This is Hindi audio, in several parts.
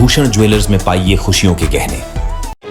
भूषण ज्वेलर्स में पाइए खुशियों के गहने।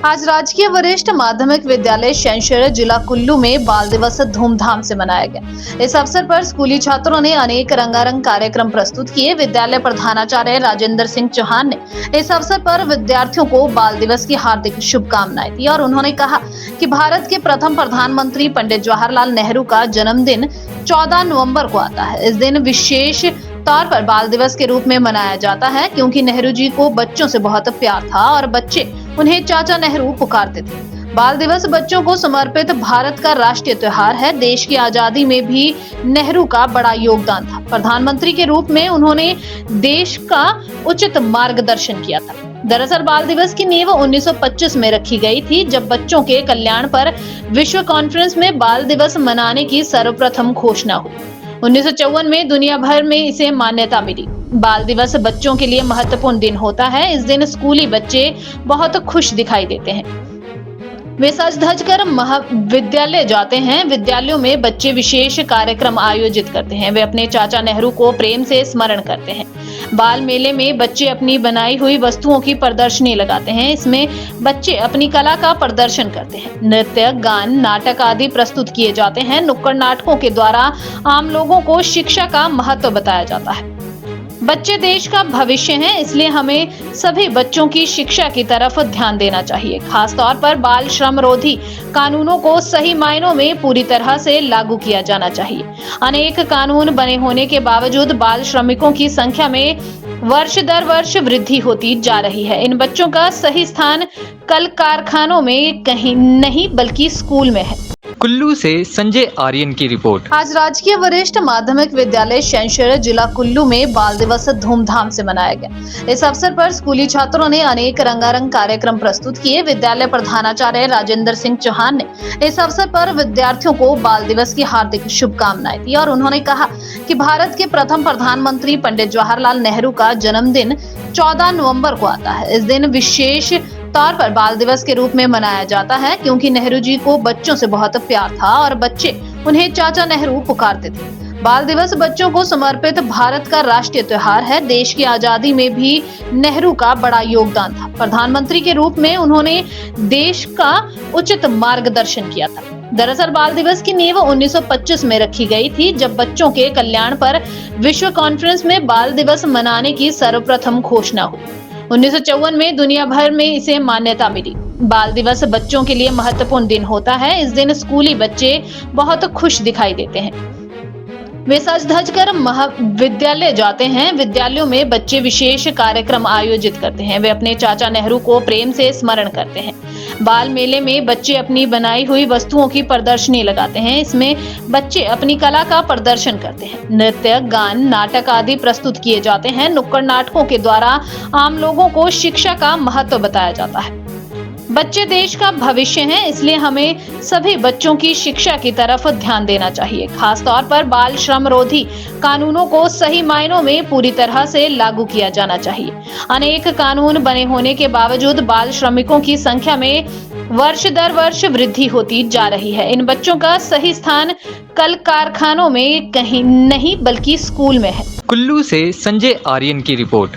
आज राजकीय वरिष्ठ माध्यमिक विद्यालय शैनशहर जिला कुल्लू में बाल दिवस धूमधाम से मनाया गया। इस अवसर पर स्कूली छात्रों ने अनेक रंगारंग कार्यक्रम प्रस्तुत किए। विद्यालय प्रधानाचार्य राजेंद्र सिंह चौहान ने इस अवसर पर विद्यार्थियों को बाल दिवस की हार्दिक शुभकामनाएं दी और उन्होंने कहा कि भारत के प्रथम प्रधानमंत्री पंडित जवाहरलाल नेहरू का जन्मदिन 14 नवंबर को आता है। इस दिन विशेष तौर पर बाल दिवस के रूप में मनाया जाता है क्योंकि नेहरू जी को बच्चों से बहुत प्यार था और बच्चे उन्हें चाचा नेहरू पुकारते थे। बाल दिवस बच्चों को समर्पित भारत का राष्ट्रीय त्योहार है। देश की आजादी में भी नेहरू का बड़ा योगदान था। प्रधानमंत्री के रूप में उन्होंने देश का उचित मार्गदर्शन किया था। दरअसल बाल दिवस की नींव 1925 में रखी गई थी, जब बच्चों के कल्याण पर विश्व कॉन्फ्रेंस में बाल दिवस मनाने की सर्वप्रथम घोषणा हुई। 1954 में दुनिया भर में इसे मान्यता मिली। बाल दिवस बच्चों के लिए महत्वपूर्ण दिन होता है। इस दिन स्कूली बच्चे बहुत खुश दिखाई देते हैं। वे सज धज कर महाविद्यालय जाते हैं। विद्यालयों में बच्चे विशेष कार्यक्रम आयोजित करते हैं। वे अपने चाचा नेहरू को प्रेम से स्मरण करते हैं। बाल मेले में बच्चे अपनी बनाई हुई वस्तुओं की प्रदर्शनी लगाते हैं। इसमें बच्चे अपनी कला का प्रदर्शन करते हैं। नृत्य, गान, नाटक आदि प्रस्तुत किए जाते हैं। नुक्कड़ नाटकों के द्वारा आम लोगों को शिक्षा का महत्व बताया जाता है। बच्चे देश का भविष्य हैं, इसलिए हमें सभी बच्चों की शिक्षा की तरफ ध्यान देना चाहिए। खास तौर पर बाल श्रम रोधी कानूनों को सही मायनों में पूरी तरह से लागू किया जाना चाहिए। अनेक कानून बने होने के बावजूद बाल श्रमिकों की संख्या में वर्ष दर वर्ष वृद्धि होती जा रही है। इन बच्चों का सही स्थान कल कारखानों में कहीं नहीं बल्कि स्कूल में है। कुल्लू से संजय आर्यन की रिपोर्ट। आज राजकीय वरिष्ठ माध्यमिक विद्यालय शैनशहर जिला कुल्लू में बाल दिवस धूमधाम से मनाया गया। इस अवसर पर स्कूली छात्रों ने अनेक रंगारंग कार्यक्रम प्रस्तुत किए। विद्यालय प्रधानाचार्य राजेंद्र सिंह चौहान ने इस अवसर पर विद्यार्थियों को बाल दिवस की हार्दिक शुभकामनाएं दी और उन्होंने कहा कि भारत के प्रथम प्रधानमंत्री पंडित जवाहरलाल नेहरू का जन्मदिन 14 नवंबर को आता है। इस दिन विशेष तौर पर बाल दिवस के रूप में मनाया जाता है क्योंकि नेहरू जी को बच्चों से बहुत प्यार था और बच्चे उन्हें चाचा नेहरू पुकारते थे। बाल दिवस बच्चों को समर्पित भारत का राष्ट्रीय त्योहार है। देश की आजादी में भी नेहरू का बड़ा योगदान था। प्रधानमंत्री के रूप में उन्होंने देश का उचित मार्गदर्शन किया था। दरअसल बाल दिवस की नींव 1925 में रखी गई थी, जब बच्चों के कल्याण पर विश्व कॉन्फ्रेंस में बाल दिवस मनाने की सर्वप्रथम घोषणा हुई। 1954 में दुनिया भर में इसे मान्यता मिली। बाल दिवस बच्चों के लिए महत्वपूर्ण दिन होता है। इस दिन स्कूली बच्चे बहुत खुश दिखाई देते हैं। वे सज धज कर महाविद्यालय जाते हैं। विद्यालयों में बच्चे विशेष कार्यक्रम आयोजित करते हैं। वे अपने चाचा नेहरू को प्रेम से स्मरण करते हैं। बाल मेले में बच्चे अपनी बनाई हुई वस्तुओं की प्रदर्शनी लगाते हैं। इसमें बच्चे अपनी कला का प्रदर्शन करते हैं। नृत्य, गान, नाटक आदि प्रस्तुत किए जाते हैं। नुक्कड़ नाटकों के द्वारा आम लोगों को शिक्षा का महत्व बताया जाता है। बच्चे देश का भविष्य हैं, इसलिए हमें सभी बच्चों की शिक्षा की तरफ ध्यान देना चाहिए। खास तौर पर बाल श्रम रोधी कानूनों को सही मायनों में पूरी तरह से लागू किया जाना चाहिए। अनेक कानून बने होने के बावजूद बाल श्रमिकों की संख्या में वर्ष दर वर्ष वृद्धि होती जा रही है। इन बच्चों का सही स्थान कल कारखानों में कहीं नहीं बल्कि स्कूल में है। कुल्लू से संजय आर्यन की रिपोर्ट।